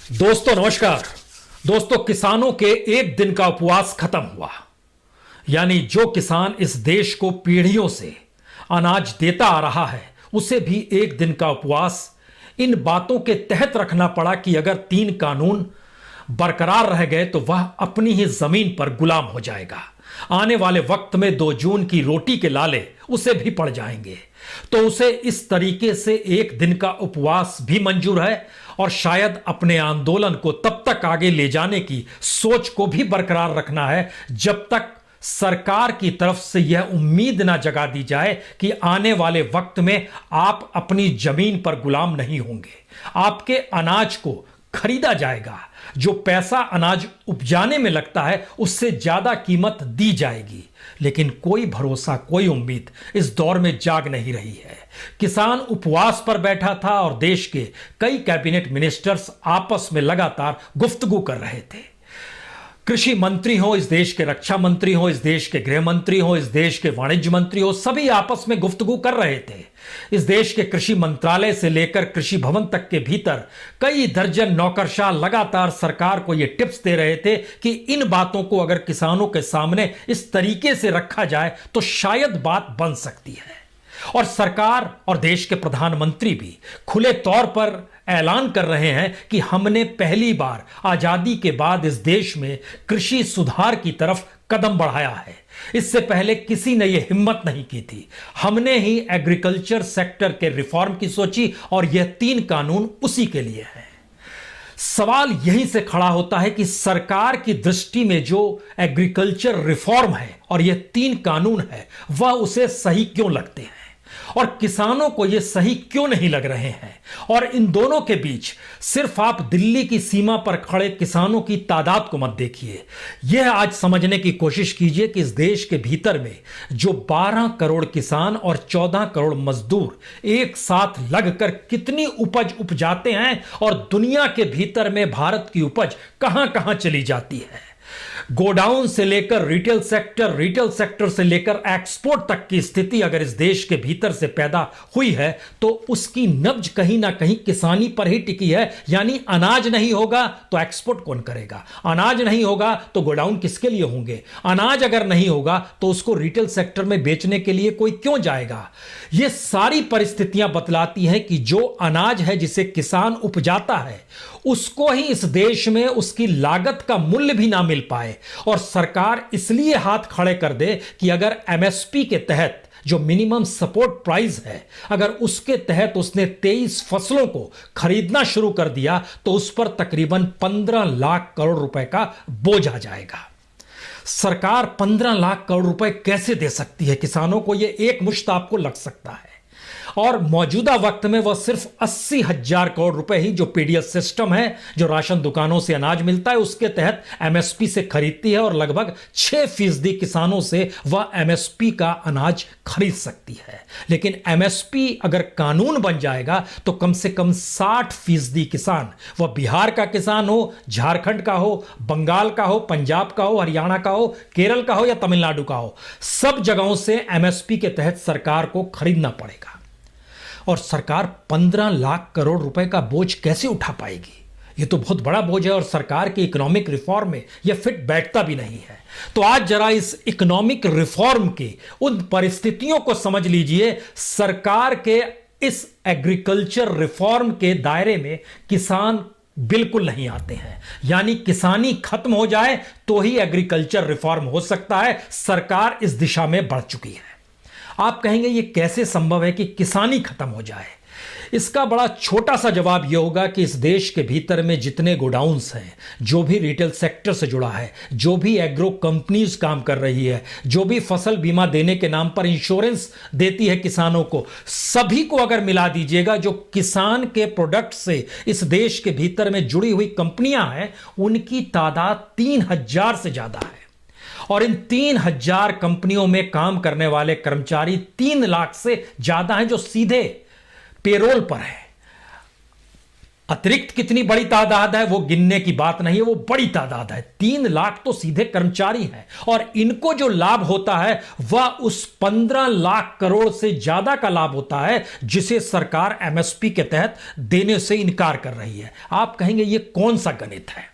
दोस्तों नमस्कार। दोस्तों, किसानों के एक दिन का उपवास खत्म हुआ। यानी जो किसान इस देश को पीढ़ियों से अनाज देता आ रहा है, उसे भी एक दिन का उपवास इन बातों के तहत रखना पड़ा कि अगर 3 कानून बरकरार रह गए तो वह अपनी ही जमीन पर गुलाम हो जाएगा। आने वाले वक्त में 2 जून की रोटी के लाले उसे भी पड़ जाएंगे। तो उसे इस तरीके से एक दिन का उपवास भी मंजूर है और शायद अपने आंदोलन को तब तक आगे ले जाने की सोच को भी बरकरार रखना है जब तक सरकार की तरफ से यह उम्मीद ना जगा दी जाए कि आने वाले वक्त में आप अपनी जमीन पर गुलाम नहीं होंगे, आपके अनाज को खरीदा जाएगा। जो पैसा अनाज उपजाने में लगता है उससे ज्यादा कीमत दी जाएगी। लेकिन कोई भरोसा, कोई उम्मीद इस दौर में जाग नहीं रही है। किसान उपवास पर बैठा था और देश के कई कैबिनेट मिनिस्टर्स आपस में लगातार गुफ्तगू कर रहे थे। कृषि मंत्री हो, इस देश के रक्षा मंत्री हो, इस देश के गृह मंत्री हो, इस देश के वाणिज्य मंत्री हो, सभी आपस में गुफ्तगू कर रहे थे। इस देश के कृषि मंत्रालय से लेकर कृषि भवन तक के भीतर कई दर्जन नौकरशाह लगातार सरकार को यह टिप्स दे रहे थे कि इन बातों को अगर किसानों के सामने इस तरीके से रखा जाए तो शायद बात बन सकती है। और सरकार और देश के प्रधानमंत्री भी खुले तौर पर ऐलान कर रहे हैं कि हमने पहली बार आजादी के बाद इस देश में कृषि सुधार की तरफ कदम बढ़ाया है। इससे पहले किसी ने यह हिम्मत नहीं की थी। हमने ही एग्रीकल्चर सेक्टर के रिफॉर्म की सोची और यह 3 कानून उसी के लिए है। सवाल यहीं से खड़ा होता है कि सरकार की दृष्टि में जो एग्रीकल्चर रिफॉर्म है और यह 3 कानून है, वह उसे सही क्यों लगते हैं और किसानों को यह सही क्यों नहीं लग रहे हैं। और इन दोनों के बीच सिर्फ आप दिल्ली की सीमा पर खड़े किसानों की तादाद को मत देखिए, यह आज समझने की कोशिश कीजिए कि इस देश के भीतर में जो 12 करोड़ किसान और 14 करोड़ मजदूर एक साथ लगकर कितनी उपज उपजाते हैं और दुनिया के भीतर में भारत की उपज कहां कहां चली जाती है। गोडाउन से लेकर रिटेल सेक्टर से लेकर एक्सपोर्ट तक की स्थिति अगर इस देश के भीतर से पैदा हुई है तो उसकी नब्ज कहीं ना कहीं किसानी पर ही टिकी है। यानी अनाज नहीं होगा तो एक्सपोर्ट कौन करेगा, अनाज नहीं होगा तो गोडाउन किसके लिए होंगे, अनाज अगर नहीं होगा तो उसको रिटेल सेक्टर में बेचने के लिए कोई क्यों जाएगा। ये सारी परिस्थितियां बतलाती हैं कि जो अनाज है जिसे किसान उपजाता है उसको ही इस देश में उसकी लागत का मूल्य भी ना मिल पाए और सरकार इसलिए हाथ खड़े कर दे कि अगर एमएसपी के तहत जो मिनिमम सपोर्ट प्राइस है, अगर उसके तहत उसने 23 फसलों को खरीदना शुरू कर दिया तो उस पर तकरीबन 15 लाख करोड़ रुपए का बोझ आ जाएगा। सरकार 15 लाख करोड़ रुपए कैसे दे सकती है किसानों को, यह एक मुश्त आपको लग सकता है। और मौजूदा वक्त में वह सिर्फ 80,000 करोड़ रुपए ही जो पीडीएस सिस्टम है, जो राशन दुकानों से अनाज मिलता है, उसके तहत एमएसपी से खरीदती है और लगभग 6% किसानों से वह एमएसपी का अनाज खरीद सकती है। लेकिन एमएसपी अगर कानून बन जाएगा तो कम से कम 60% किसान, वह बिहार का किसान हो, झारखंड का हो, बंगाल का हो, पंजाब का हो, हरियाणा का हो, केरल का हो या तमिलनाडु का हो, सब जगहों से एमएसपी के तहत सरकार को खरीदना पड़ेगा। और सरकार 15 लाख करोड़ रुपए का बोझ कैसे उठा पाएगी? यह तो बहुत बड़ा बोझ है और सरकार के इकोनॉमिक रिफॉर्म में यह फिट बैठता भी नहीं है। तो आज जरा इस इकोनॉमिक रिफॉर्म के उन परिस्थितियों को समझ लीजिए। सरकार के इस एग्रीकल्चर रिफॉर्म के दायरे में किसान बिल्कुल नहीं आते हैं। यानी किसानी खत्म हो जाए तो ही एग्रीकल्चर रिफॉर्म हो सकता है। सरकार इस दिशा में बढ़ चुकी है। आप कहेंगे ये कैसे संभव है कि किसानी खत्म हो जाए? इसका बड़ा छोटा सा जवाब यह होगा कि इस देश के भीतर में जितने गोडाउन्स हैं, जो भी रिटेल सेक्टर से जुड़ा है, जो भी एग्रो कंपनीज काम कर रही है, जो भी फसल बीमा देने के नाम पर इंश्योरेंस देती है किसानों को, सभी को अगर मिला दीजिएगा, जो किसान के प्रोडक्ट से इस देश के भीतर में जुड़ी हुई कंपनियां हैं, उनकी तादाद 3,000 से ज्यादा है। और इन 3,000 कंपनियों में काम करने वाले कर्मचारी 3 लाख से ज्यादा हैं जो सीधे पेरोल पर है। अतिरिक्त कितनी बड़ी तादाद है वो गिनने की बात नहीं है, वो बड़ी तादाद है। 3 लाख तो सीधे कर्मचारी हैं और इनको जो लाभ होता है वह उस 15 लाख करोड़ से ज्यादा का लाभ होता है जिसे सरकार एमएसपी के तहत देने से इनकार कर रही है। आप कहेंगे ये कौन सा गणित है?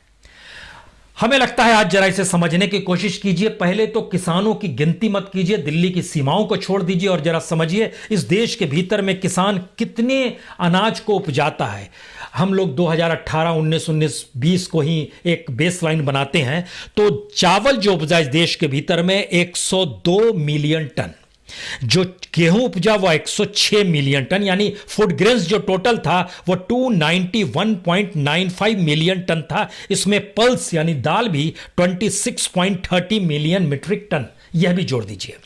हमें लगता है आज जरा इसे समझने की कोशिश कीजिए। पहले तो किसानों की गिनती मत कीजिए, दिल्ली की सीमाओं को छोड़ दीजिए और जरा समझिए इस देश के भीतर में किसान कितने अनाज को उपजाता है। हम लोग 2018, 19, 20 को ही एक बेसलाइन बनाते हैं तो चावल जो उपजा इस देश के भीतर में 102 मिलियन टन, जो गेहूं उपजा वो 106 मिलियन टन, यानी फूड ग्रेन्स जो टोटल था वो 291.95 मिलियन टन था। इसमें पल्स यानी दाल भी 26.30 मिलियन मीट्रिक टन, यह भी जोड़ दीजिए।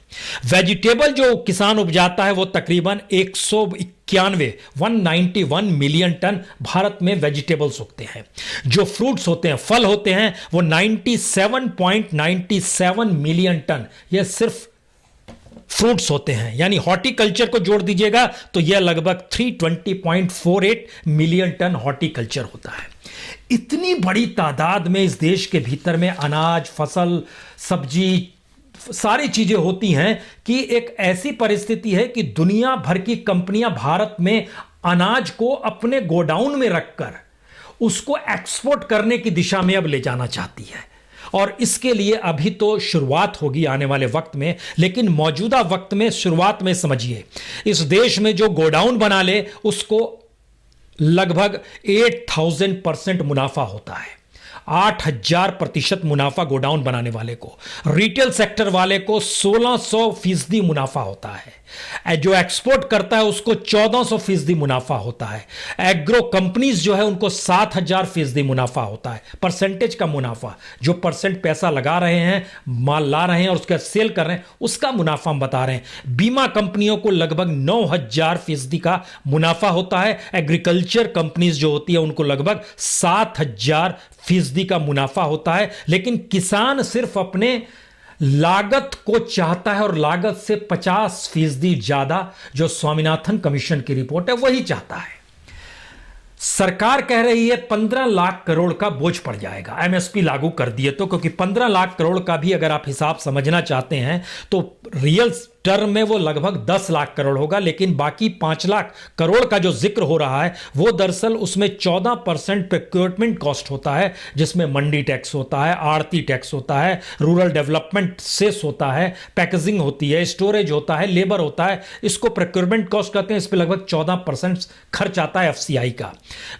वेजिटेबल जो किसान उपजाता है वो तकरीबन 191 मिलियन टन भारत में वेजिटेबल्स उगते हैं। जो फ्रूट्स होते हैं, फल होते हैं, वो 97.97 मिलियन टन, यह सिर्फ फ्रूट्स होते हैं। यानी हॉर्टिकल्चर को जोड़ दीजिएगा तो यह लगभग 320.48 मिलियन टन हॉर्टिकल्चर होता है। इतनी बड़ी तादाद में इस देश के भीतर में अनाज, फसल, सब्जी, सारी चीजें होती हैं कि एक ऐसी परिस्थिति है कि दुनिया भर की कंपनियां भारत में अनाज को अपने गोडाउन में रखकर उसको एक्सपोर्ट करने की दिशा में अब ले जाना चाहती है। और इसके लिए अभी तो शुरुआत होगी आने वाले वक्त में, लेकिन मौजूदा वक्त में शुरुआत में समझिए इस देश में जो गोडाउन बना ले उसको लगभग 8000% मुनाफा होता है। 8000% मुनाफा गोडाउन बनाने वाले को, रिटेल सेक्टर वाले को 1600% मुनाफा होता है, जो एक्सपोर्ट करता है उसको 1400% मुनाफा होता है, एग्रो कंपनीज जो है उनको 7000% मुनाफा होता है। परसेंटेज का मुनाफा, जो परसेंट पैसा लगा रहे हैं, माल ला रहे हैं और उसका सेल कर रहे हैं, उसका मुनाफा हम बता रहे हैं। बीमा कंपनियों को लगभग 9000% का मुनाफा होता है। एग्रीकल्चर कंपनीज जो होती है उनको लगभग 7000% का मुनाफा होता है। लेकिन किसान सिर्फ अपने लागत को चाहता है और लागत से 50% ज्यादा, जो स्वामीनाथन कमीशन की रिपोर्ट है वही चाहता है। सरकार कह रही है 15 लाख करोड़ का बोझ पड़ जाएगा एमएसपी लागू कर दिए तो, क्योंकि 15 लाख करोड़ का भी अगर आप हिसाब समझना चाहते हैं तो रियल टर्म में वो लगभग 10 लाख करोड़ होगा। लेकिन बाकी 5 लाख करोड़ का जो जिक्र हो रहा है वो दरअसल उसमें 14% प्रोक्योरमेंट कॉस्ट होता है, जिसमें मंडी टैक्स होता है, आड़ती टैक्स होता है, रूरल डेवलपमेंट सेस होता है, पैकेजिंग होती है, स्टोरेज होता है, लेबर होता है। इसको प्रोक्योरमेंट कॉस्ट कहते हैं। इस पर लगभग 14% खर्च आता है एफसीआई का।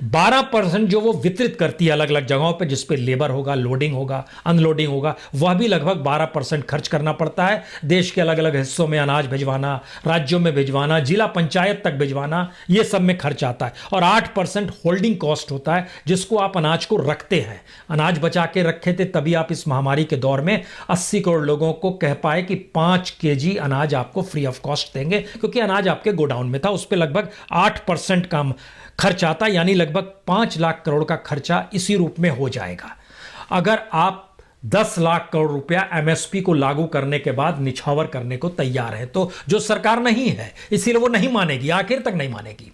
12% जो वो वितरित करती है अलग अलग जगहों पर, जिसपे लेबर होगा, लोडिंग होगा, अनलोडिंग होगा, वह भी लगभग 12% खर्च करना पड़ता है। देश के अलग अलग हिस्सों में अनाज भिजवाना, राज्यों में भिजवाना, जिला पंचायत तक भिजवाना, यह सब में खर्च आता है। और 8% होल्डिंग कॉस्ट होता है, जिसको आप अनाज को रखते हैं। अनाज बचा के रखे थे तभी आप इस महामारी के दौर में 80 करोड़ लोगों को कह पाए कि 5 केजी अनाज आपको फ्री ऑफ कॉस्ट देंगे, क्योंकि अनाज आपके गोडाउन में था। उस पर लगभग 8% का खर्च आता, यानी लगभग 5 लाख करोड़ का खर्चा इसी रूप में हो जाएगा। अगर आप 10 लाख करोड़ रुपया एमएसपी को लागू करने के बाद निछावर करने को तैयार है, तो जो सरकार नहीं है इसीलिए वो नहीं मानेगी, आखिर तक नहीं मानेगी।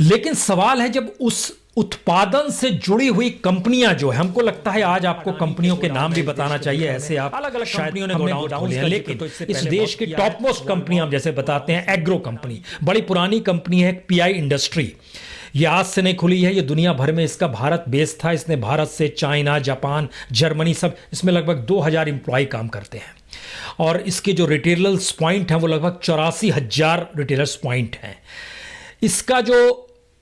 लेकिन सवाल है जब उस उत्पादन से जुड़ी हुई कंपनियां जो है, हमको लगता है आज आपको कंपनियों के नाम भी बताना चाहिए, ऐसे आप अलग अलग कंपनियों ने गोडाउन खोले हैं, लेकिन इस देश की टॉप मोस्ट कंपनियां हम जैसे बताते हैं एग्रो कंपनी, बड़ी पुरानी कंपनी है पीआई इंडस्ट्री। ये आज से नहीं खुली है, ये दुनिया भर में इसका भारत बेस था। इसने भारत से चाइना, जापान, जर्मनी, सब इसमें लगभग 2000 एम्प्लॉय काम करते हैं। और इसके जो रिटेलर्स पॉइंट हैं वो लगभग 84,000 रिटेलर्स पॉइंट हैं। इसका जो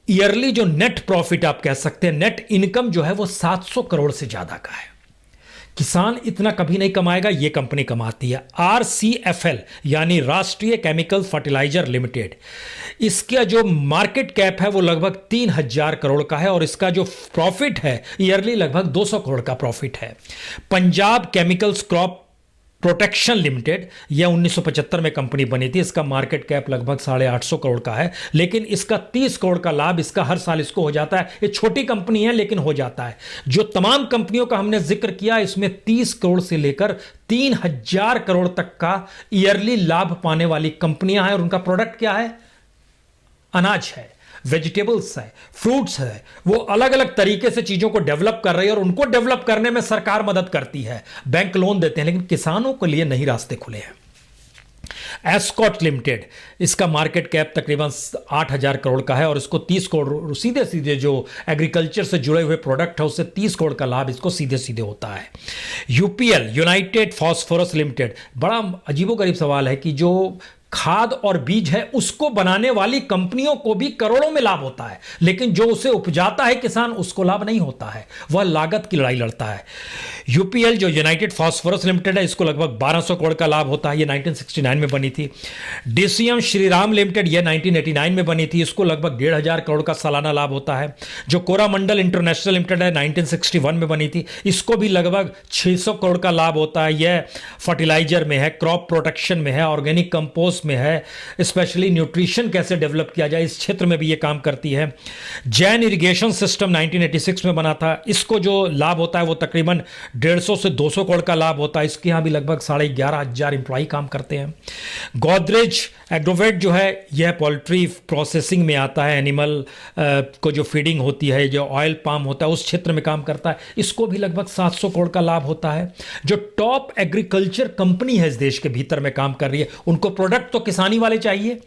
ईयरली जो नेट प्रॉफिट आप कह सकते हैं, नेट इनकम जो है वो 700 करोड़ से ज्यादा का है। किसान इतना कभी नहीं कमाएगा, ये कंपनी कमाती है। RCFL यानी राष्ट्रीय केमिकल फर्टिलाइजर लिमिटेड, इसका जो मार्केट कैप है वो लगभग 3000 करोड़ का है और इसका जो प्रॉफिट है ईयरली लगभग 200 करोड़ का प्रॉफिट है। Punjab chemicals crop protection limited, यह 1975 में कंपनी बनी थी। इसका मार्केट कैप लगभग 850 करोड़ का है, लेकिन इसका 30 करोड़ का लाभ इसका हर साल इसको हो जाता है। ये छोटी कंपनी है लेकिन हो जाता है। जो तमाम कंपनियों का हमने जिक्र किया, इसमें 30 करोड़ से लेकर 3000 करोड़ तक का ईयरली लाभ पाने वाली कंपनियां हैं और उनका प्रोडक्ट क्या है? अनाज है। वेजिटेबल्स है, फ्रूट्स है, वो अलग अलग तरीके से चीजों को डेवलप कर रही है और उनको डेवलप करने में सरकार मदद करती है, बैंक लोन देते हैं, लेकिन किसानों के लिए नहीं रास्ते खुले हैं। एस्कॉट लिमिटेड, इसका मार्केट कैप तकरीबन 8,000 करोड़ का है और इसको 30 करोड़ सीधे सीधे जो एग्रीकल्चर से जुड़े हुए प्रोडक्ट है उससे 30 करोड़ का लाभ इसको सीधे सीधे होता है। यूपीएल, यूनाइटेड फॉस्फोरस लिमिटेड, बड़ा अजीबोगरीब सवाल है कि जो खाद और बीज है उसको बनाने वाली कंपनियों को भी करोड़ों में लाभ होता है, लेकिन जो उसे उपजाता है किसान उसको लाभ नहीं होता है, वह लागत की लड़ाई लड़ता है। यूपीएल जो यूनाइटेड फॉस्फोरस लिमिटेड है इसको लगभग 1200 करोड़ का लाभ होता है, ये 1969 में बनी थी। डीसीएम श्रीराम लिमिटेड ये 1989 में बनी थी, इसको लगभग 1,500 करोड़ का सालाना लाभ होता है। जो कोरामंडल इंटरनेशनल लिमिटेड है 1961 में बनी थी, इसको भी लगभग 600 करोड़ का लाभ होता है। यह फर्टिलाइजर में है, क्रॉप प्रोटेक्शन में है, ऑर्गेनिक कंपोस्ट में है, स्पेशली न्यूट्रिशन कैसे डेवलप किया जाए इस क्षेत्र में भी ये काम करती है। जैन इरिगेशन सिस्टम 1986 में बना था, इसको जो लाभ होता है वो तकरीबन 150 से 200 करोड़ का लाभ होता है। इसके यहाँ भी लगभग 11,500 एम्प्लॉई काम करते हैं। गोदरेज एग्रोवेट जो है यह पोल्ट्री प्रोसेसिंग में आता है, एनिमल को जो फीडिंग होती है, जो ऑयल पाम होता है उस क्षेत्र में काम करता है, इसको भी लगभग 700 करोड़ का लाभ होता है। जो टॉप एग्रीकल्चर कंपनी है इस देश के भीतर में काम कर रही है, उनको प्रोडक्ट तो किसानी वाले चाहिए,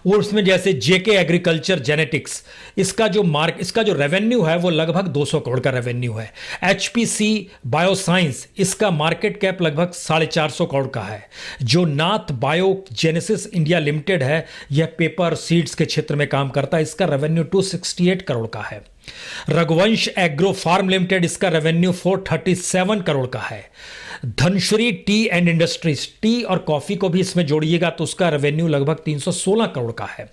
और उसमें जैसे जेके एग्रीकल्चर जेनेटिक्स, इसका जो रेवेन्यू है वो लगभग 200 करोड़ का रेवेन्यू है। एचपीसी बायोसाइंस, इसका मार्केट कैप लगभग 450 करोड़ का है। जो नाथ बायोजेनेसिस इंडिया लिमिटेड है यह पेपर सीड्स के क्षेत्र में काम करता है, इसका रेवेन्यू 268 करोड़ का है। रघुवंश एग्रो फार्म लिमिटेड, इसका रेवेन्यू 437 करोड़ का है। Dhanashree T and industries, T और कॉफी को भी इसमें जोड़िएगा तो उसका रेवेन्यू लगभग 316 करोड़ का है।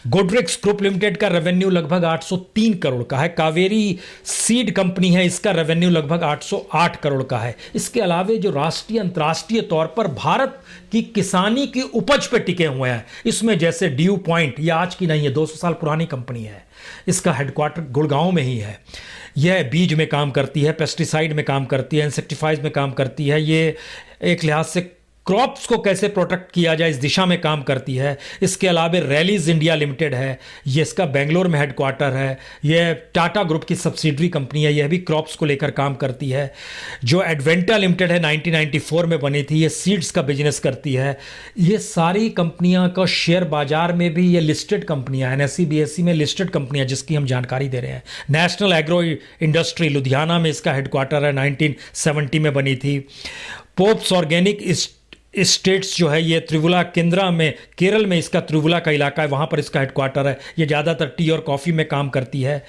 गोड्रिक्स ग्रुप लिमिटेड का रेवेन्यू लगभग 803 करोड़ का है। कावेरी सीड कंपनी है, इसका रेवेन्यू लगभग 808 करोड़ का है। इसके अलावे जो राष्ट्रीय अंतर्राष्ट्रीय तौर पर भारत की किसानी की उपज पे टिके हुए हैं, इसमें जैसे ड्यू पॉइंट, यह आज की नहीं है, 200 साल पुरानी कंपनी है, इसका हेडक्वार्टर गुड़गांव में ही है। यह बीज में काम करती है, पेस्टिसाइड में काम करती है, इंसेक्टिफाइड में काम करती है। ये एक लिहाज से क्रॉप्स को कैसे प्रोटेक्ट किया जाए इस दिशा में काम करती है। इसके अलावा रैलीज इंडिया लिमिटेड है, ये इसका बेंगलोर में हेडक्वार्टर है, यह टाटा ग्रुप की सब्सिडरी कंपनी है, यह भी क्रॉप्स को लेकर काम करती है। जो एडवेंटा लिमिटेड है 1994 में बनी थी, ये सीड्स का बिजनेस करती है। ये सारी कंपनियां का शेयर बाजार में भी, ये लिस्टेड कंपनियां, एनएससी बीएससी में लिस्टेड कंपनियां जिसकी हम जानकारी दे रहे हैं। नेशनल एग्रो इंडस्ट्री लुधियाना में इसका हेडक्वार्टर है, 1970 में बनी थी। पोप्स ऑर्गेनिक स्टेट्स जो है ये त्रिपुरा केंद्रा में, केरल में इसका त्रिपुरा का इलाका है, वहाँ पर इसका हेडक्वार्टर है। ये ज़्यादातर टी और कॉफ़ी में काम करती है।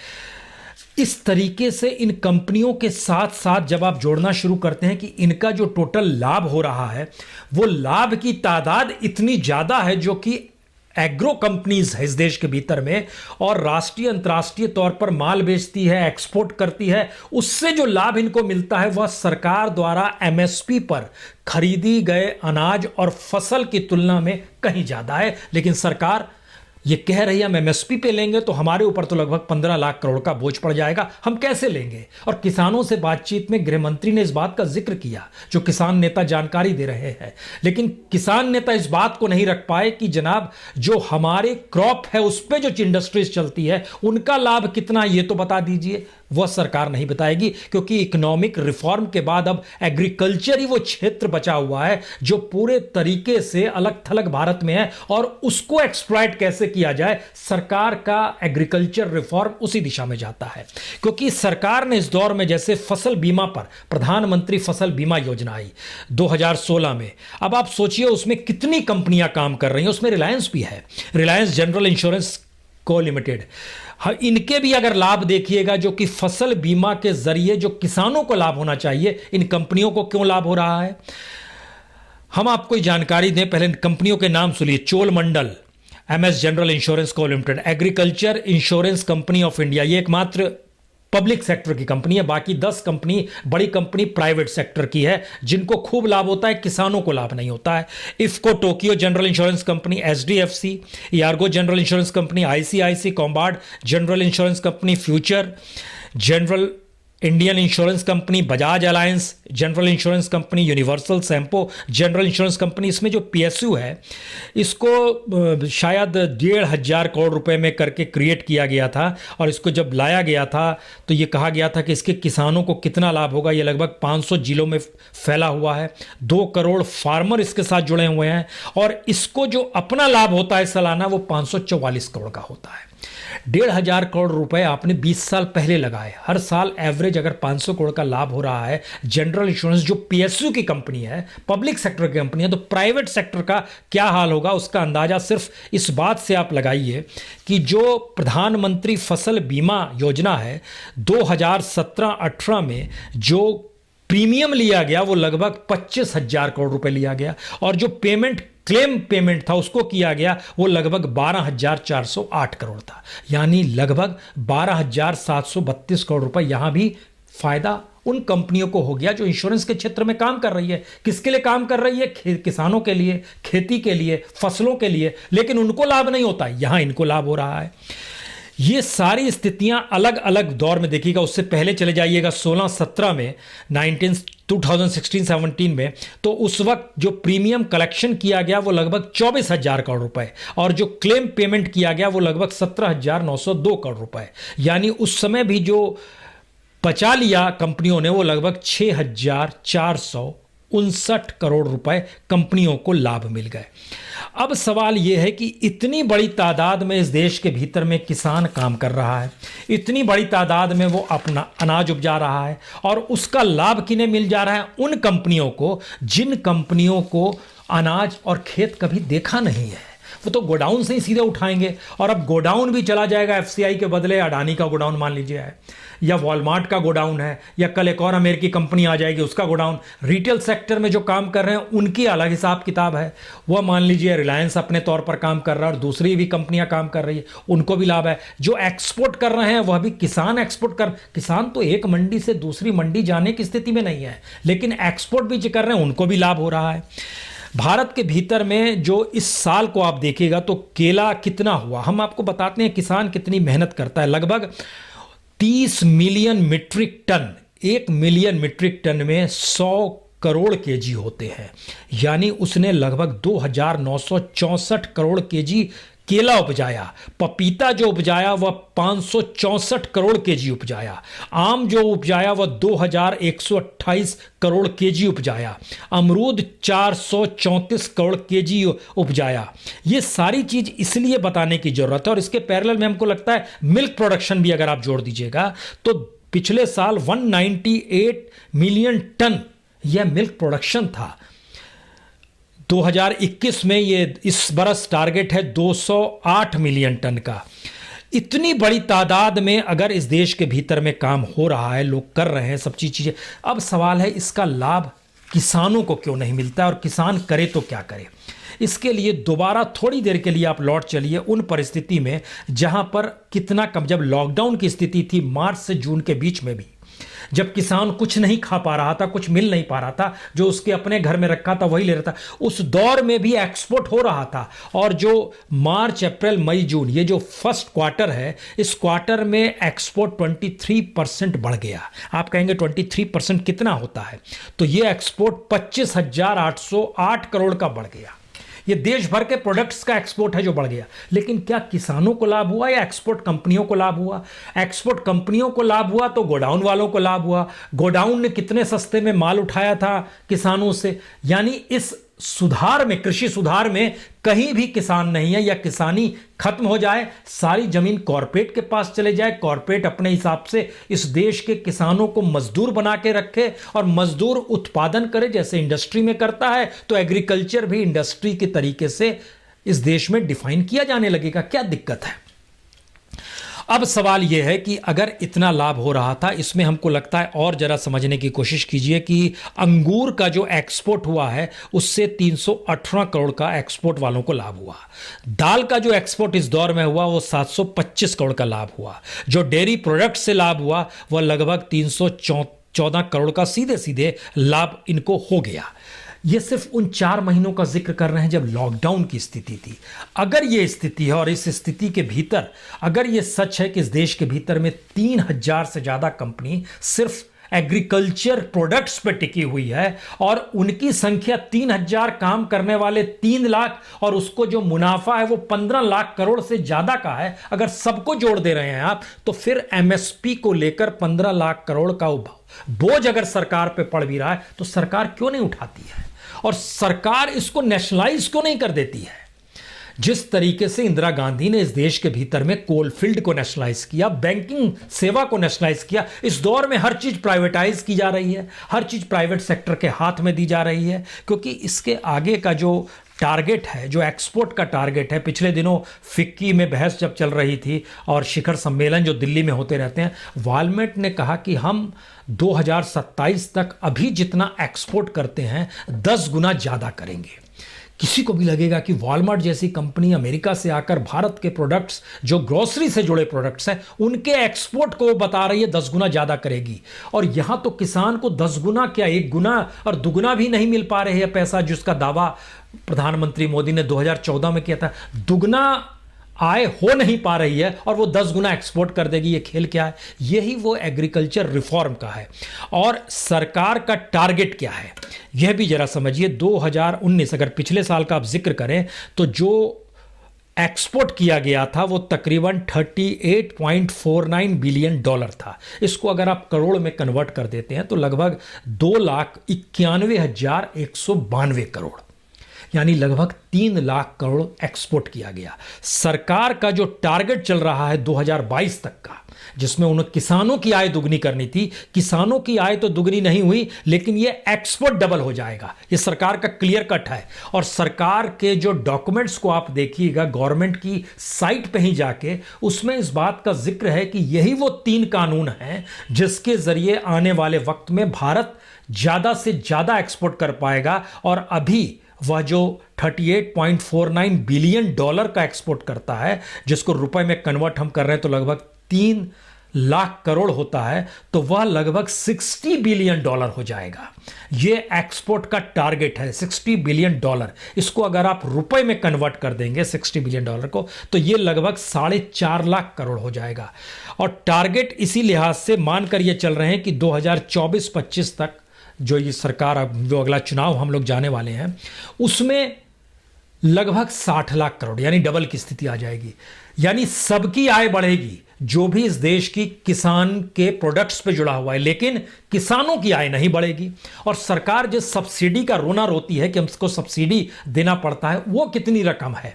इस तरीके से इन कंपनियों के साथ साथ जब आप जोड़ना शुरू करते हैं कि इनका जो टोटल लाभ हो रहा है वो लाभ की तादाद इतनी ज़्यादा है जो कि एग्रो कंपनीज है इस देश के भीतर में, और राष्ट्रीय अंतर्राष्ट्रीय तौर पर माल बेचती है, एक्सपोर्ट करती है, उससे जो लाभ इनको मिलता है वह सरकार द्वारा एमएसपी पर खरीदी गए अनाज और फसल की तुलना में कहीं ज्यादा है। लेकिन सरकार ये कह रही है हम एमएसपी पे लेंगे तो हमारे ऊपर तो लगभग 15 लाख करोड़ का बोझ पड़ जाएगा, हम कैसे लेंगे। और किसानों से बातचीत में गृह मंत्री ने इस बात का जिक्र किया, जो किसान नेता जानकारी दे रहे हैं, लेकिन किसान नेता इस बात को नहीं रख पाए कि जनाब जो हमारे क्रॉप है उस पर जो इंडस्ट्रीज चलती है उनका लाभ कितना ये तो बता दीजिए। वह सरकार नहीं बताएगी, क्योंकि इकोनॉमिक रिफॉर्म के बाद अब एग्रीकल्चर ही वो क्षेत्र बचा हुआ है जो पूरे तरीके से अलग थलग भारत में है, और उसको एक्सप्लॉइट कैसे किया जाए, सरकार का एग्रीकल्चर रिफॉर्म उसी दिशा में जाता है। क्योंकि सरकार ने इस दौर में जैसे फसल बीमा पर प्रधानमंत्री फसल बीमा योजना आई 2016 में, अब आप सोचिए उसमें कितनी कंपनियां काम कर रही हैं, उसमें रिलायंस भी है, रिलायंस जनरल इंश्योरेंस को लिमिटेड। इनके भी अगर लाभ देखिएगा, जो कि फसल बीमा के जरिए जो किसानों को लाभ होना चाहिए, इन कंपनियों को क्यों लाभ हो रहा है। हम आपको जानकारी दें, पहले इन कंपनियों के नाम सुनिए। चोलमंडल, एमएस जनरल इंश्योरेंस को limited, agriculture insurance company of India, ये एकमात्र पब्लिक सेक्टर की कंपनी है, बाकी 10 कंपनी बड़ी कंपनी प्राइवेट सेक्टर की है जिनको खूब लाभ होता है, किसानों को लाभ नहीं होता है। IFFCO Tokyo general insurance company, HDFC, ERGO general insurance company, ICIC, Lombard general insurance company, future general Indian insurance company, Bajaj Allianz general insurance company, universal Sompo general insurance company, इसमें जो पीएसयू है इसको शायद 1,500 करोड़ रुपए में करके क्रिएट किया गया था। और इसको जब लाया गया था तो ये कहा गया था कि इसके किसानों को कितना लाभ होगा। ये लगभग 500 जिलों में फैला हुआ है, 2 करोड़ फार्मर इसके साथ जुड़े हुए हैं, और इसको जो अपना लाभ होता है सालाना वो 544 करोड़ का होता है। 1,500 करोड़ रुपए आपने 20 साल पहले लगाए, हर साल एवरेज अगर 500 करोड़ का लाभ हो रहा है जनरल इंश्योरेंस जो पीएसयू की कंपनी है, पब्लिक सेक्टर की कंपनी है, तो प्राइवेट सेक्टर का क्या हाल होगा उसका अंदाजा सिर्फ इस बात से आप लगाइए कि जो प्रधानमंत्री फसल बीमा योजना है 2017-18 में जो प्रीमियम लिया गया वो लगभग 25,000 करोड़ रुपए लिया गया, और जो क्लेम पेमेंट था उसको किया गया वो लगभग 12,408 करोड़ था, यानी लगभग 12,732 करोड़ रुपए। यहां भी फायदा उन कंपनियों को हो गया जो इंश्योरेंस के क्षेत्र में काम कर रही है। किसके लिए काम कर रही है? किसानों के लिए, खेती के लिए, फसलों के लिए, लेकिन उनको लाभ नहीं होता, यहां इनको लाभ हो रहा है। ये सारी स्थितियां अलग अलग दौर में देखिएगा। उससे पहले चले जाइएगा 16-17 में, 2016-17 में, तो उस वक्त जो प्रीमियम कलेक्शन किया गया वो लगभग 24,000 करोड़ रुपए, और जो क्लेम पेमेंट किया गया वो लगभग 17,902 करोड़ रुपए, यानी उस समय भी जो बचा लिया कंपनियों ने वो लगभग 6,459 करोड़ रुपए कंपनियों को लाभ मिल गए। अब सवाल यह है कि इतनी बड़ी तादाद में इस देश के भीतर में किसान काम कर रहा है, इतनी बड़ी तादाद में वो अपना अनाज उपजा रहा है, और उसका लाभ किन्हें मिल जा रहा है? उन कंपनियों को जिन कंपनियों को अनाज और खेत कभी देखा नहीं है। वो तो गोडाउन से ही सीधे उठाएंगे, और अब गोडाउन भी चला जाएगा एफसीआई के बदले अडानी का गोडाउन मान लीजिए है, या वॉलमार्ट का गोडाउन है, या कल एक और अमेरिकी कंपनी आ जाएगी उसका गोडाउन। रिटेल सेक्टर में जो काम कर रहे हैं उनकी अलग हिसाब किताब है। वह मान लीजिए रिलायंस अपने तौर पर काम कर रहा है और दूसरी भी कंपनियां काम कर रही है, उनको भी लाभ है। जो एक्सपोर्ट कर रहे हैं वह भी किसान एक्सपोर्ट कर, किसान तो एक मंडी से दूसरी मंडी जाने की स्थिति में नहीं है, लेकिन एक्सपोर्ट भी जो कर रहे हैं उनको भी लाभ हो रहा है। भारत के भीतर में जो इस साल को आप देखिएगा तो केला कितना हुआ, हम आपको बताते हैं किसान कितनी मेहनत करता है। लगभग 30 million metric ton, 1 million metric ton में 100 करोड़ केजी होते हैं, यानी उसने लगभग 2,964 करोड़ केजी केला उपजाया। पपीता जो उपजाया वह 564 करोड़ केजी उपजाया। आम जो उपजाया वह 2,128 करोड़ केजी उपजाया। अमरूद 434 करोड़ केजी उपजाया। ये सारी चीज इसलिए बताने की जरूरत है, और इसके पैरेलल में हमको लगता है मिल्क प्रोडक्शन भी अगर आप जोड़ दीजिएगा तो पिछले साल 198 मिलियन टन यह मिल्क प्रोडक्शन था। 2021 में ये इस बरस टारगेट है 208 मिलियन टन का। इतनी बड़ी तादाद में अगर इस देश के भीतर में काम हो रहा है, लोग कर रहे हैं सब चीजें, अब सवाल है इसका लाभ किसानों को क्यों नहीं मिलता, और किसान करे तो क्या करे। इसके लिए दोबारा थोड़ी देर के लिए आप लौट चलिए उन परिस्थिति में जहां पर कितना कम, जब लॉकडाउन की स्थिति थी मार्च से जून के बीच में भी, जब किसान कुछ नहीं खा पा रहा था, कुछ मिल नहीं पा रहा था, जो उसके अपने घर में रखा था वही ले रहा था, उस दौर में भी एक्सपोर्ट हो रहा था। और जो मार्च अप्रैल मई जून ये जो फर्स्ट क्वार्टर है, इस क्वार्टर में एक्सपोर्ट 23% बढ़ गया। आप कहेंगे 23% कितना होता है, तो ये एक्सपोर्ट 25,808 करोड़ का बढ़ गया। ये देश भर के प्रोडक्ट्स का एक्सपोर्ट है जो बढ़ गया। लेकिन क्या किसानों को लाभ हुआ या एक्सपोर्ट कंपनियों को लाभ हुआ? एक्सपोर्ट कंपनियों को लाभ हुआ तो गोडाउन वालों को लाभ हुआ। गोडाउन ने कितने सस्ते में माल उठाया था किसानों से, यानी इस सुधार में, कृषि सुधार में कहीं भी किसान नहीं है, या किसानी खत्म हो जाए, सारी जमीन कॉरपोरेट के पास चले जाए, कॉरपोरेट अपने हिसाब से इस देश के किसानों को मजदूर बना के रखे और मजदूर उत्पादन करे जैसे इंडस्ट्री में करता है, तो एग्रीकल्चर भी इंडस्ट्री के तरीके से इस देश में डिफाइन किया जाने लगेगा। क्या दिक्कत है? अब सवाल यह है कि अगर इतना लाभ हो रहा था, इसमें हमको लगता है और जरा समझने की कोशिश कीजिए कि अंगूर का जो एक्सपोर्ट हुआ है उससे 318 करोड़ का एक्सपोर्ट वालों को लाभ हुआ। दाल का जो एक्सपोर्ट इस दौर में हुआ वो 725 करोड़ का लाभ हुआ। जो डेयरी प्रोडक्ट से लाभ हुआ वह लगभग 314 करोड़ का सीधे सीधे लाभ इनको हो गया। ये सिर्फ उन 4 महीनों का जिक्र कर रहे हैं जब लॉकडाउन की स्थिति थी। अगर ये स्थिति है और इस स्थिति के भीतर अगर ये सच है कि इस देश के भीतर में 3000 से ज़्यादा कंपनी सिर्फ एग्रीकल्चर प्रोडक्ट्स पे टिकी हुई है और उनकी संख्या 3000 काम करने वाले 3 लाख और उसको जो मुनाफा है वो 15 लाख करोड़ से ज्यादा का है, अगर सबको जोड़ दे रहे हैं आप, तो फिर एमएसपी को लेकर 15 लाख करोड़ का बोझ अगर सरकार पे पड़ भी रहा है तो सरकार क्यों नहीं उठाती है और सरकार इसको नेशनलाइज क्यों नहीं कर देती है? जिस तरीके से इंदिरा गांधी ने इस देश के भीतर में कोलफील्ड को नेशनलाइज किया, बैंकिंग सेवा को नेशनलाइज किया, इस दौर में हर चीज प्राइवेटाइज की जा रही है, हर चीज प्राइवेट सेक्टर के हाथ में दी जा रही है, क्योंकि इसके आगे का जो टारगेट है, जो एक्सपोर्ट का टारगेट है, पिछले दिनों फिक्की में बहस जब चल रही थी और शिखर सम्मेलन जो दिल्ली में होते रहते हैं, वालमार्ट ने कहा कि हम 2027 तक अभी जितना एक्सपोर्ट करते हैं 10 गुना ज्यादा करेंगे। किसी को भी लगेगा कि वॉलमार्ट जैसी कंपनी अमेरिका से आकर भारत के प्रोडक्ट्स, जो ग्रोसरी से जुड़े प्रोडक्ट्स हैं, उनके एक्सपोर्ट को बता रही है 10 गुना ज्यादा करेगी, और यहां तो किसान को 10 गुना क्या 1 गुना और दुगुना भी नहीं मिल पा रहे हैं पैसा, जिसका दावा प्रधानमंत्री मोदी ने 2014 में किया था। दुगना आय हो नहीं पा रही है और वो 10 गुना एक्सपोर्ट कर देगी। ये खेल क्या है? यही वो एग्रीकल्चर रिफॉर्म का है। और सरकार का टारगेट क्या है यह भी जरा समझिए। 2019 अगर पिछले साल का आप जिक्र करें तो जो एक्सपोर्ट किया गया था वो तकरीबन 38.49 बिलियन डॉलर था। इसको अगर आप करोड़ में कन्वर्ट कर देते हैं तो लगभग 2,91,192 करोड़, यानी लगभग 3 लाख करोड़ एक्सपोर्ट किया गया। सरकार का जो टारगेट चल रहा है 2022 तक का, जिसमें उन्हें किसानों की आय दुगनी करनी थी, किसानों की आय तो दुगनी नहीं हुई, लेकिन यह एक्सपोर्ट डबल हो जाएगा। यह सरकार का क्लियर कट है। और सरकार के जो डॉक्यूमेंट्स को आप देखिएगा गवर्नमेंट की साइट पे ही जाके, उसमें इस बात का जिक्र है कि यही वो 3 कानून हैं जिसके जरिए आने वाले वक्त में भारत ज्यादा से ज्यादा एक्सपोर्ट कर पाएगा। और अभी वह जो 38.49 बिलियन डॉलर का एक्सपोर्ट करता है, जिसको रुपए में कन्वर्ट हम कर रहे हैं तो लगभग 3 लाख करोड़ होता है, तो वह लगभग 60 बिलियन डॉलर हो जाएगा। यह एक्सपोर्ट का टारगेट है, 60 बिलियन डॉलर। इसको अगर आप रुपए में कन्वर्ट कर देंगे 60 बिलियन डॉलर को, तो यह लगभग 4.5 लाख करोड़ हो जाएगा। और टारगेट इसी लिहाज से मानकर यह चल रहे हैं कि 2024-25 तक जो ये सरकार, अब जो अगला चुनाव हम लोग जाने वाले हैं, उसमें लगभग 60 लाख करोड़, यानी डबल की स्थिति आ जाएगी। यानी सबकी आय बढ़ेगी जो भी इस देश की किसान के प्रोडक्ट्स पे जुड़ा हुआ है, लेकिन किसानों की आय नहीं बढ़ेगी। और सरकार जिस सब्सिडी का रोना रोती है कि हमको सब्सिडी देना पड़ता है, वो कितनी रकम है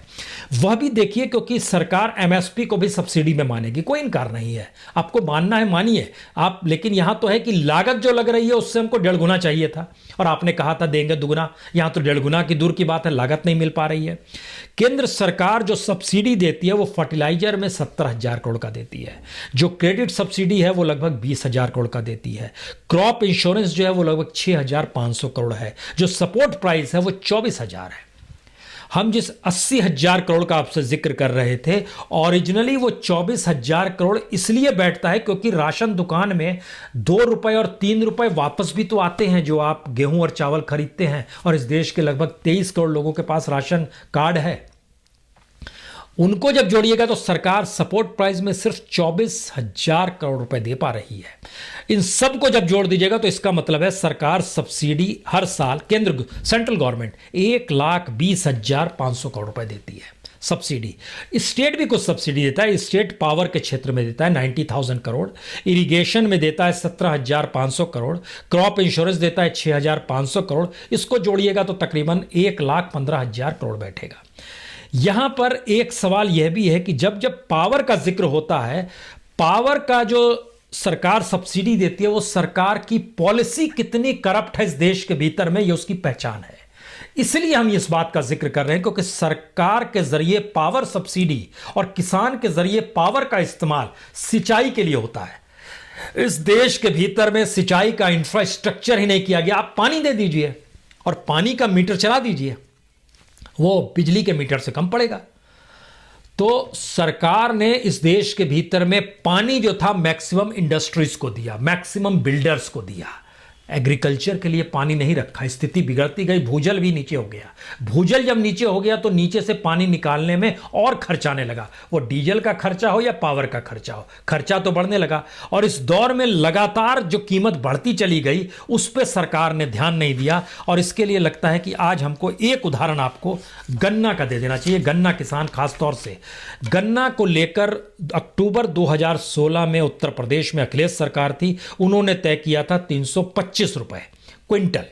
वह भी देखिए, क्योंकि सरकार एमएसपी को भी सब्सिडी में मानेगी, कोई इनकार नहीं है। आपको मानना है मानिए आप, लेकिन यहां तो है कि लागत जो लग रही है उससे हमको 1.5 गुना चाहिए था, और आपने कहा था देंगे दुगुना। यहां तो 1.5 गुना की दूर की बात है, लागत नहीं मिल पा रही है। केंद्र सरकार जो सब्सिडी देती है वो फर्टिलाइजर में 70,000 करोड़ का देती है, जो क्रेडिट सब्सिडी है वो लगभग 20,000 करोड़ का देती है, क्रॉप इंश्योरेंस जो है वो लगभग 6,500 करोड़ है, जो सपोर्ट प्राइस है वो 24,000 है। हम जिस 80,000 करोड़ का आपसे जिक्र कर रहे थे, ओरिजिनली वो 24,000 करोड़ इसलिए बैठता है क्योंकि राशन दुकान में 2 रुपए और 3 रुपए वापस भी तो आते हैं जो आप गेहूं और चावल खरीदते हैं, और इस देश के लगभग 23 करोड़ लोगों के पास राशन कार्ड है। उनको जब जोड़िएगा तो सरकार सपोर्ट प्राइस में सिर्फ 24,000 करोड़ रुपए दे पा रही है। इन सब को जब जोड़ दीजिएगा तो इसका मतलब है सरकार सब्सिडी हर साल, केंद्र सेंट्रल गवर्नमेंट 1,20,500 करोड़ रुपए देती है सब्सिडी। स्टेट भी कुछ सब्सिडी देता है। स्टेट पावर के क्षेत्र में देता है 90,000 करोड़, इरिगेशन में देता है 17,500 करोड़, क्रॉप इंश्योरेंस देता है 6,500 करोड़। इसको जोड़िएगा तो तकरीबन 1,15,000 करोड़ बैठेगा। यहां पर एक सवाल यह भी है कि जब जब पावर का जिक्र होता है, पावर का जो सरकार सब्सिडी देती है वो सरकार की पॉलिसी कितनी करप्ट है इस देश के भीतर में, ये उसकी पहचान है। इसलिए हम इस बात का जिक्र कर रहे हैं क्योंकि सरकार के जरिए पावर सब्सिडी और किसान के जरिए पावर का इस्तेमाल सिंचाई के लिए होता है। इस देश के भीतर में सिंचाई का इंफ्रास्ट्रक्चर ही नहीं किया गया। आप पानी दे दीजिए और पानी का मीटर चला दीजिए, वो बिजली के मीटर से कम पड़ेगा। तो सरकार ने इस देश के भीतर में पानी जो था मैक्सिमम इंडस्ट्रीज को दिया, मैक्सिमम बिल्डर्स को दिया, एग्रीकल्चर के लिए पानी नहीं रखा, स्थिति बिगड़ती गई, भूजल भी नीचे हो गया। भूजल जब नीचे हो गया तो नीचे से पानी निकालने में और खर्चा आने लगा, वो डीजल का खर्चा हो या पावर का खर्चा हो, खर्चा तो बढ़ने लगा। और इस दौर में लगातार जो कीमत बढ़ती चली गई उस पर सरकार ने ध्यान नहीं दिया। और इसके लिए लगता है कि आज हमको एक उदाहरण आपको गन्ना का दे देना चाहिए। गन्ना किसान, खासतौर से गन्ना को लेकर अक्टूबर 2016 में उत्तर प्रदेश में अखिलेश सरकार थी, उन्होंने तय किया था 325 रुपए क्विंटल।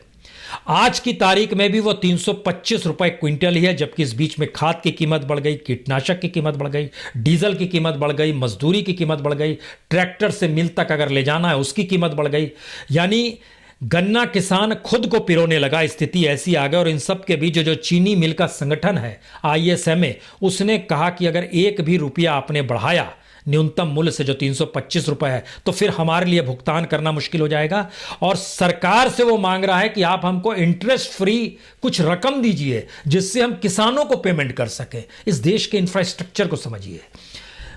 आज की तारीख में भी वो 325 रुपए क्विंटल ही है, जबकि इस बीच में खाद की कीमत बढ़ गई, कीटनाशक की कीमत बढ़ गई, डीजल की कीमत बढ़ गई, मजदूरी की कीमत बढ़ गई, ट्रैक्टर से मिल तक अगर ले जाना है उसकी कीमत बढ़ गई। यानी गन्ना किसान खुद को पिरोने लगा, स्थिति ऐसी आ गई। और इन सब के बीच जो चीनी मिल का संगठन है ISMA, उसने कहा कि अगर एक भी रुपया आपने बढ़ाया न्यूनतम मूल्य से जो 325 रुपए है, तो फिर हमारे लिए भुगतान करना मुश्किल हो जाएगा। और सरकार से वो मांग रहा है कि आप हमको इंटरेस्ट फ्री कुछ रकम दीजिए जिससे हम किसानों को पेमेंट कर सकें। इस देश के इंफ्रास्ट्रक्चर को समझिए।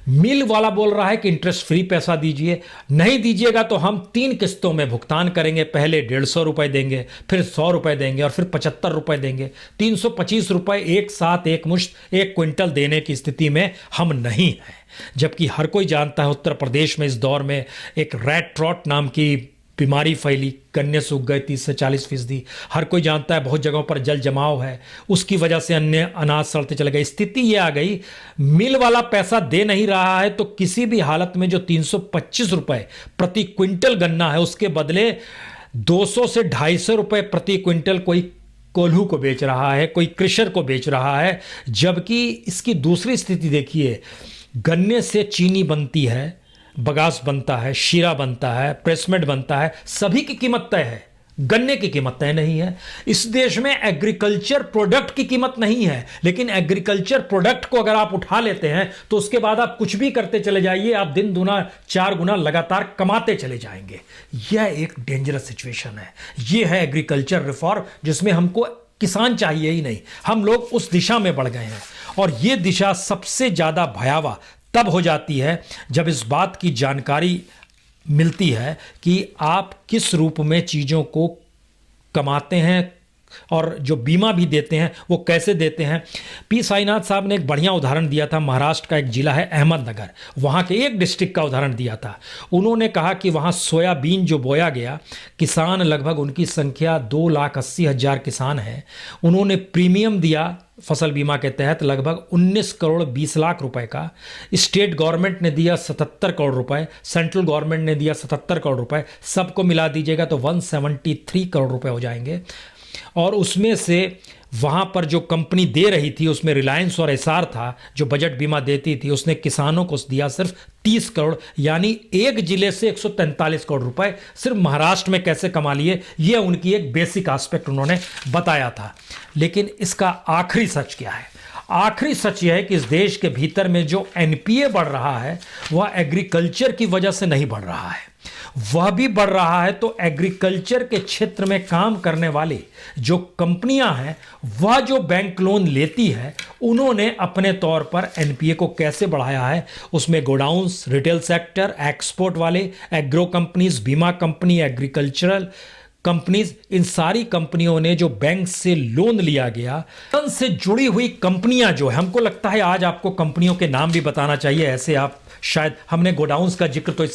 मिल वाला बोल रहा है कि इंटरेस्ट फ्री पैसा दीजिए, नहीं दीजिएगा तो हम 3 किस्तों में भुगतान करेंगे, पहले 150 रुपए देंगे, फिर 100 रुपए देंगे और फिर 75 रुपए देंगे। 325 रुपए एक साथ एक मुश्त एक क्विंटल देने की स्थिति में हम नहीं हैं। जबकि हर कोई जानता है उत्तर प्रदेश में इस दौर में एक रेड रॉट नाम की बीमारी फैली, गन्ने सूख गए 30 से 40%। हर कोई जानता है बहुत जगहों पर जल जमाव है, उसकी वजह से अन्य अनाज सड़ते चले गए। स्थिति ये आ गई, मिल वाला पैसा दे नहीं रहा है तो किसी भी हालत में जो 325 रुपए प्रति क्विंटल गन्ना है उसके बदले 200 से 250 रुपए प्रति क्विंटल कोई कोल्हू को बेच रहा है, कोई क्रिशर को बेच रहा है। जबकि इसकी दूसरी स्थिति देखिए, गन्ने से चीनी बनती है, बगास बनता है, शीरा बनता है, प्रेसमेड बनता है, सभी की कीमत तय है, गन्ने की कीमत तय नहीं है। इस देश में एग्रीकल्चर प्रोडक्ट की कीमत नहीं है, लेकिन एग्रीकल्चर प्रोडक्ट को अगर आप उठा लेते हैं तो उसके बाद आप कुछ भी करते चले जाइए, आप दिन दुना 4 गुना लगातार कमाते चले जाएंगे। यह एक डेंजरस सिचुएशन है। यह है एग्रीकल्चर रिफॉर्म, जिसमें हमको किसान चाहिए ही नहीं, हम लोग उस दिशा में बढ़ गए हैं। और यह दिशा सबसे ज्यादा भयावह तब हो जाती है जब इस बात की जानकारी मिलती है कि आप किस रूप में चीज़ों को कमाते हैं और जो बीमा भी देते हैं वो कैसे देते हैं। पी साईनाथ साहब ने एक बढ़िया उदाहरण दिया था। महाराष्ट्र का एक जिला है अहमदनगर, वहाँ के एक डिस्ट्रिक्ट का उदाहरण दिया था। उन्होंने कहा कि वहाँ सोयाबीन जो बोया गया, किसान लगभग उनकी संख्या 2,80,000 किसान है। उन्होंने प्रीमियम दिया फसल बीमा के तहत लगभग 19 करोड़ 20 लाख रुपए का। स्टेट गवर्नमेंट ने दिया 77 करोड़ रुपए, सेंट्रल गवर्नमेंट ने दिया 77 करोड़ रुपए, सबको मिला दीजिएगा तो 173 करोड़ रुपए हो जाएंगे। और उसमें से वहाँ पर जो कंपनी दे रही थी उसमें रिलायंस और एसआर था जो बजट बीमा देती थी, उसने किसानों को दिया सिर्फ 30 करोड़, यानी एक जिले से 143 करोड़ रुपए सिर्फ महाराष्ट्र में कैसे कमा लिए, ये उनकी एक बेसिक एस्पेक्ट उन्होंने बताया था। लेकिन इसका आखिरी सच क्या है? आखिरी सच यह है कि इस देश के भीतर में जो एनपीए बढ़ रहा है वह एग्रीकल्चर की वजह से नहीं बढ़ रहा है, वह भी बढ़ रहा है तो एग्रीकल्चर के क्षेत्र में काम करने वाले जो कंपनियां हैं, वह जो बैंक लोन लेती है, उन्होंने अपने तौर पर एनपीए को कैसे बढ़ाया है। उसमें गोडाउन्स, रिटेल सेक्टर, एक्सपोर्ट वाले, एग्रो कंपनीज, बीमा कंपनी, एग्रीकल्चरल कंपनीज, इन सारी कंपनियों ने जो बैंक से लोन लिया गया, से जुड़ी हुई कंपनियां जो है, हमको लगता है आज आपको कंपनियों के नाम भी बताना चाहिए, ऐसे आप शायद, हमने गोडाउन्स का जिक्र तो